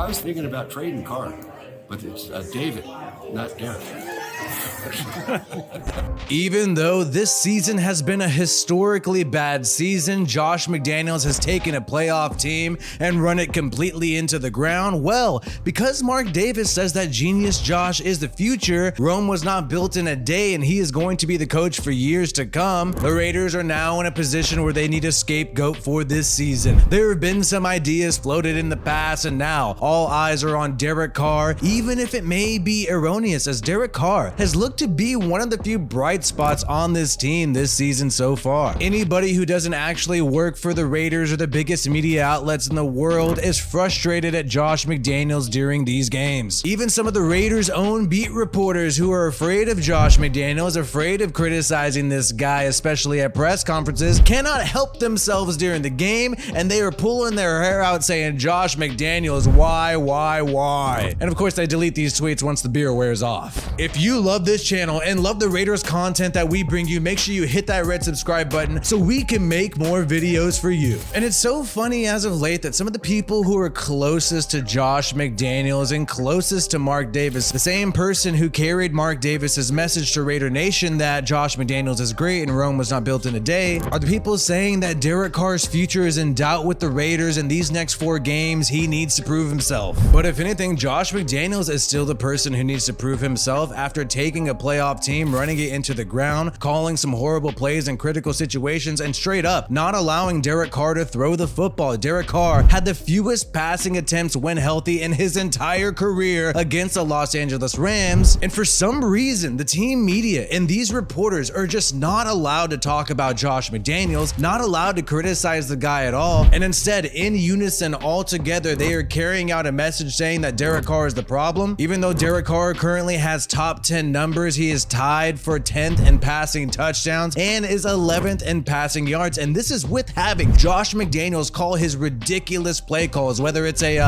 I was thinking about trading Carr, but it's David, not Derek. Even though this season has been a historically bad season, Josh McDaniels has taken a playoff team and run it completely into the ground. Well, because Mark Davis says that Genius Josh is the future, Rome was not built in a day and he is going to be the coach for years to come. The Raiders are now in a position where they need a scapegoat for this season. There have been some ideas floated in the past, and now all eyes are on Derek Carr, even if it may be erroneous, as Derek Carr has looked to be one of the few bright spots on this team this season so far. Anybody who doesn't actually work for the Raiders or the biggest media outlets in the world is frustrated at Josh McDaniels during these games. Even some of the Raiders' own beat reporters who are afraid of Josh McDaniels, afraid of criticizing this guy, especially at press conferences, cannot help themselves during the game, and they are pulling their hair out saying, Josh McDaniels, why? And of course, they delete these tweets once the beer wears off. If you love this channel and love the Raiders content that we bring you, make sure you hit that red subscribe button so we can make more videos for you. And it's so funny as of late that some of the people who are closest to Josh McDaniels and closest to Mark Davis, the same person who carried Mark Davis's message to Raider Nation that Josh McDaniels is great and Rome was not built in a day, are the people saying that Derek Carr's future is in doubt with the Raiders and these next 4 games he needs to prove himself. But if anything, Josh McDaniels is still the person who needs to prove himself after taking a playoff team, running it into the ground, calling some horrible plays in critical situations, and straight up not allowing Derek Carr to throw the football. Derek Carr had the fewest passing attempts when healthy in his entire career against the Los Angeles Rams, and for some reason the team media and these reporters are just not allowed to talk about Josh McDaniels, not allowed to criticize the guy at all, and instead in unison all together they are carrying out a message saying that Derek Carr is the problem. Even though Derek Carr currently has top 10 numbers, he is tied for 10th in passing touchdowns and is 11th in passing yards, and this is with having Josh McDaniels call his ridiculous play calls, whether it's a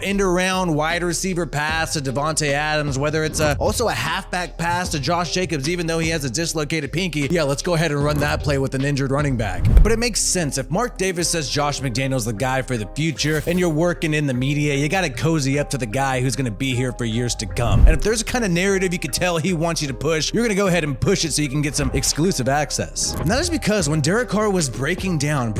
end around wide receiver pass to Devontae Adams, whether it's also a halfback pass to Josh Jacobs, even though he has a dislocated pinky. Yeah, let's go ahead and run that play with an injured running back. But it makes sense. If Mark Davis says Josh McDaniels the guy for the future and you're working in the media, you gotta cozy up to the guy who's gonna be here for years to come. And if there's a kind of narrative you could tell he wants you to push, you're gonna go ahead and push it so you can get some exclusive access. And that is because when Derek Carr was breaking down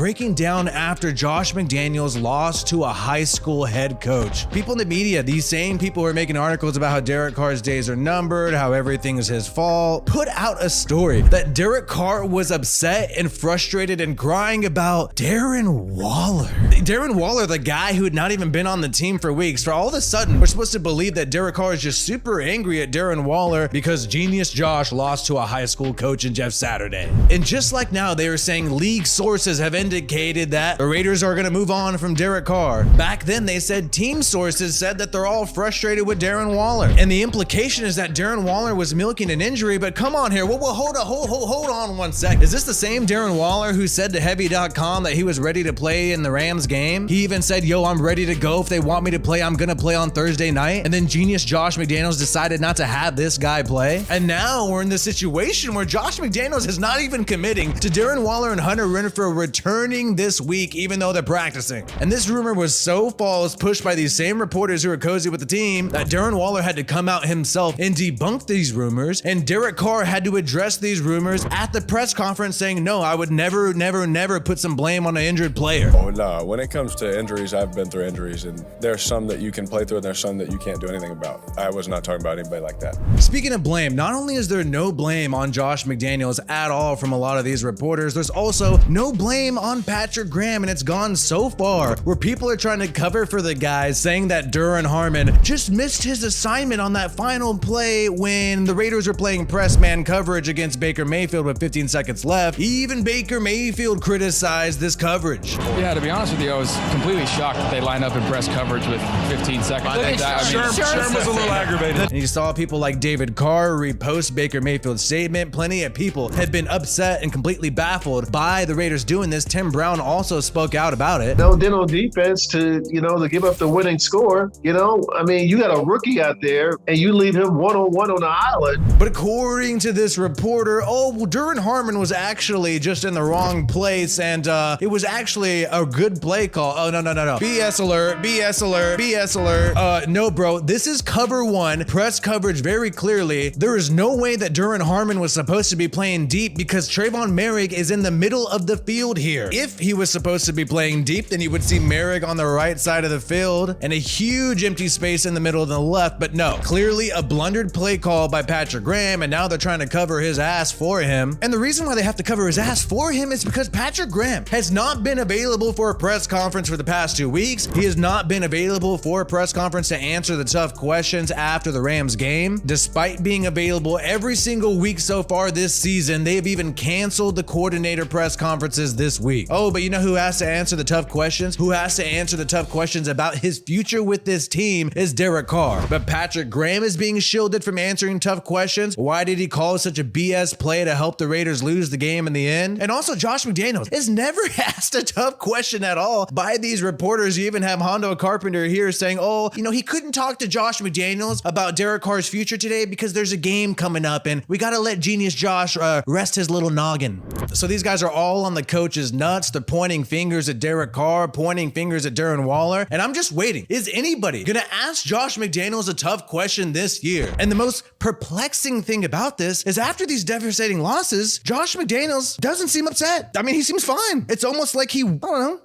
after Josh McDaniels lost to a high school head coach, people in the media, these same people who are making articles about how Derek Carr's days are numbered, how everything is his fault, put out a story that Derek Carr was upset and frustrated and crying about Darren Waller. Darren Waller, the guy who had not even been on the team for weeks. For all of a sudden, we're supposed to believe that Derek Carr is just super angry at Darren Waller because Genius Josh lost to a high school coach in Jeff Saturday. And just like now, they are saying league sources have indicated that the Raiders are going to move on from Derek Carr. Back then, they said team sources said that they're all frustrated with Darren Waller. And the implication is that Darren Waller was milking an injury, but come on here. Well, hold on one sec. Is this the same Darren Waller who said to Heavy.com that he was ready to play in the Rams game? He even said, yo, I'm ready to go. If they want me to play, I'm going to play on Thursday night. And then Genius Josh McDaniels decided not to have this guy play. And now we're in the situation where Josh McDaniels is not even committing to Darren Waller and Hunter Renfrow returning this week, even though they're practicing. And this rumor was so false, pushed by these same reporters who are cozy with the team, that Darren Waller had to come out himself and debunk these rumors. And Derek Carr had to address these rumors at the press conference saying, no, I would never put some blame on an injured player. Oh no, when it comes to injuries, I've been through injuries, and there's some that you can play through and there's some that you can't do anything about. I was not talking about anybody like that. Speaking of blame, not only is there no blame on Josh McDaniels at all from a lot of these reporters, there's also no blame on Patrick Graham, and it's gone so far where people are trying to cover for the guys, saying that Duran Harmon just missed his assignment on that final play when the Raiders were playing press man coverage against Baker Mayfield with 15 seconds left. Even Baker Mayfield criticized this coverage. Yeah, to be honest with you, I was completely shocked that they lined up in press coverage with 15 seconds. Sherm was a little aggravated. And you saw people like David Carr repost Baker Mayfield's statement, plenty of people had been upset and completely baffled by the Raiders doing this. Tim Brown also spoke out about it. No, then on defense to give up the winning score. I mean, you got a rookie out there and you leave him one-on-one on the island. But according to this reporter, Duran Harmon was actually just in the wrong place, and it was actually a good play call. Oh, no. BS alert, BS alert, BS alert. No, bro, this is cover one, press coverage very clearly. There is no way that Duran Harmon was supposed to be playing deep because Trayvon Merrick is in the middle of the field here. If he was supposed to be playing deep, then you would see Merrick on the right side of the field and a huge empty space in the middle of the left, but no, clearly a blundered play call by Patrick Graham, and now they're trying to cover his ass for him. And the reason why they have to cover his ass for him is because Patrick Graham has not been available for a press conference for the past 2 weeks. He has not been available for a press conference to answer the tough questions after the Rams game. Despite being available every single week so far this season, they have even canceled the coordinator press conferences this week. Oh, but you know who has to answer the tough questions? Who has to answer the tough questions about his future with this team is Derek Carr. But Patrick Graham is being shielded from answering tough questions. Why did he call such a BS play to help the Raiders lose the game in the end? And also, Josh McDaniels is never asked a tough question at all by these reporters. You even have Hondo Carpenter here saying, he couldn't talk to Josh McDaniels about Derek Carr's future today because there's a game coming up and we got to let Genius Josh rest his little noggin. So these guys are all on the coach's nuts. They're pointing fingers at Derek Carr, pointing fingers at Darren Waller. And I'm just waiting. Is anybody going to ask Josh McDaniels a tough question this year? And the most perplexing thing about this is after these devastating losses, Josh McDaniels doesn't seem upset. I mean, he seems fine. It's almost like he,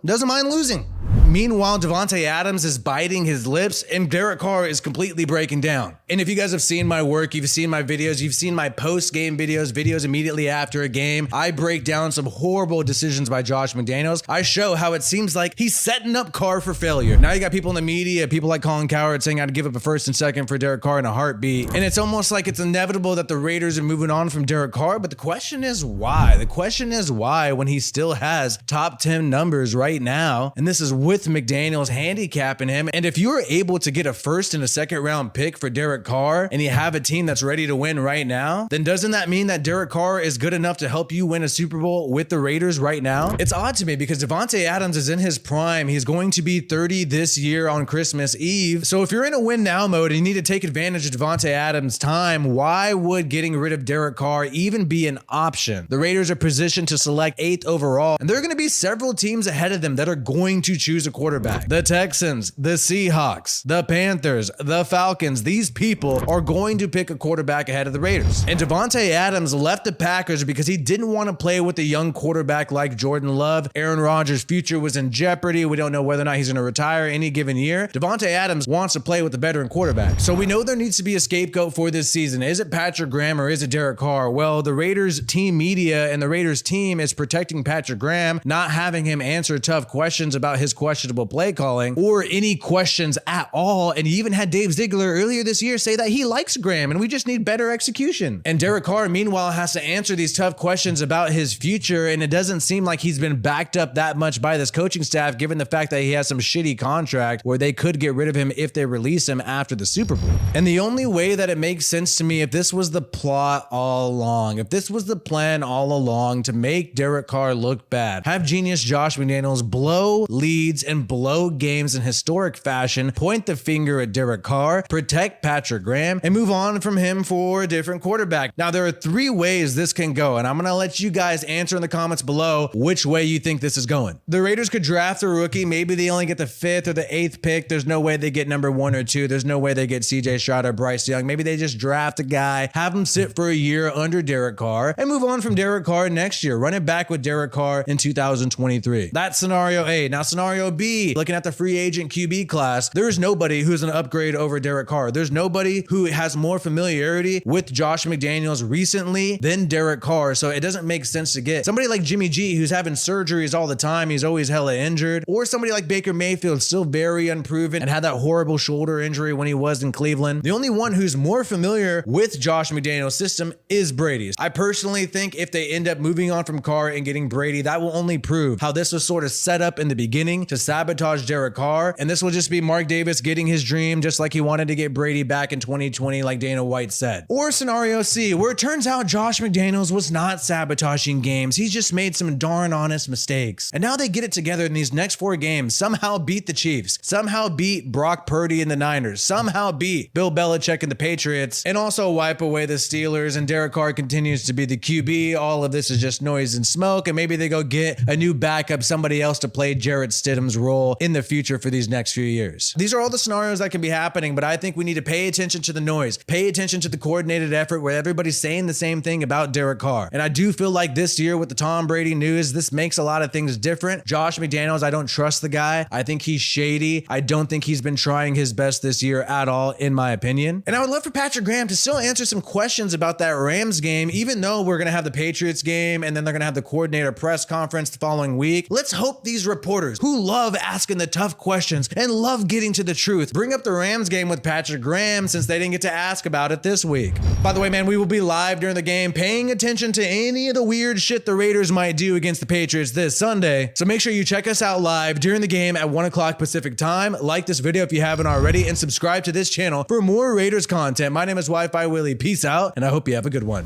doesn't mind losing. Meanwhile, Davante Adams is biting his lips and Derek Carr is completely breaking down. And if you guys have seen my work, you've seen my videos, you've seen my post-game videos immediately after a game, I break down some horrible decisions by Josh McDaniels. I show how it seems like he's setting up Carr for failure. Now you got people in the media, people like Colin Cowherd saying I'd give up a first and second for Derek Carr in a heartbeat. And it's almost like it's inevitable that the Raiders are moving on from Derek Carr, but the question is why? The question is why when he still has top 10 numbers right now, and this is with McDaniels handicapping him. And if you're able to get a first and a second round pick for Derek Carr and you have a team that's ready to win right now, then doesn't that mean that Derek Carr is good enough to help you win a Super Bowl with the Raiders right now? It's odd to me because Davante Adams is in his prime. He's going to be 30 this year on Christmas Eve. So if you're in a win now mode and you need to take advantage of Davante Adams' time, why would getting rid of Derek Carr even be an option? The Raiders are positioned to select 8th overall, and there are going to be several teams ahead of them that are going to choose a quarterback. The Texans, the Seahawks, the Panthers, the Falcons, these people are going to pick a quarterback ahead of the Raiders. And Davante Adams left the Packers because he didn't want to play with a young quarterback like Jordan Love. Aaron Rodgers' future was in jeopardy. We don't know whether or not he's going to retire any given year. Davante Adams wants to play with a veteran quarterback. So we know there needs to be a scapegoat for this season. Is it Patrick Graham or is it Derek Carr? Well, the Raiders team media and the Raiders team is protecting Patrick Graham, not having him answer tough questions about his questionable play calling or any questions at all. And you even had Dave Ziegler earlier this year say that he likes Graham and we just need better execution. And Derek Carr, meanwhile, has to answer these tough questions about his future. And it doesn't seem like he's been backed up that much by this coaching staff, given the fact that he has some shitty contract where they could get rid of him if they release him after the Super Bowl. And the only way that it makes sense to me, if this was the plot all along, if this was the plan all along to make Derek Carr look bad, have genius Josh McDaniels blow leads and blow games in historic fashion, point the finger at Derek Carr, protect Patrick Graham, and move on from him for a different quarterback. Now, there are 3 ways this can go, and I'm going to let you guys answer in the comments below which way you think this is going. The Raiders could draft a rookie. Maybe they only get the 5th or the 8th pick. There's no way they get number 1 or 2. There's no way they get CJ Stroud or Bryce Young. Maybe they just draft a guy, have him sit for a year under Derek Carr, and move on from Derek Carr next year. Run it back with Derek Carr in 2023. That's scenario A. Now, scenario B, looking at the free agent QB class, there is nobody who's an upgrade over Derek Carr. There's nobody who has more familiarity with Josh McDaniels recently than Derek Carr. So it doesn't make sense to get somebody like Jimmy G, who's having surgeries all the time. He's always hella injured. Or somebody like Baker Mayfield, still very unproven and had that horrible shoulder injury when he was in Cleveland. The only one who's more familiar with Josh McDaniels' system is Brady. I personally think if they end up moving on from Carr and getting Brady, that will only prove how this was sort of set up in the beginning to sabotage Derek Carr, and this will just be Mark Davis getting his dream just like he wanted to get Brady back in 2020 like Dana White said. Or scenario C, where it turns out Josh McDaniels was not sabotaging games, he's just made some darn honest mistakes. And now they get it together in these next 4 games, somehow beat the Chiefs, somehow beat Brock Purdy and the Niners, somehow beat Bill Belichick and the Patriots, and also wipe away the Steelers, and Derek Carr continues to be the QB. All of this is just noise and smoke, and maybe they go get a new backup, somebody else to play Jarrett Stidham's role in the future for these next few years. These are all the scenarios that can be happening, but I think we need to pay attention to the noise, pay attention to the coordinated effort where everybody's saying the same thing about Derek Carr. And I do feel like this year with the Tom Brady news, this makes a lot of things different. Josh McDaniels, I don't trust the guy. I think he's shady. I don't think he's been trying his best this year at all, in my opinion. And I would love for Patrick Graham to still answer some questions about that Rams game, even though we're going to have the Patriots game and then they're going to have the coordinator press conference the following week. Let's hope these reporters who love asking the tough questions and love getting to the truth bring up the Rams game with Patrick Graham, since they didn't get to ask about it this week. By the way, man, we will be live during the game paying attention to any of the weird shit the Raiders might do against the Patriots this Sunday. So make sure you check us out live during the game at 1 o'clock Pacific time. Like this video if you haven't already, and subscribe to this channel for more Raiders content. My name is WiFiWillie. Peace out, and I hope you have a good one.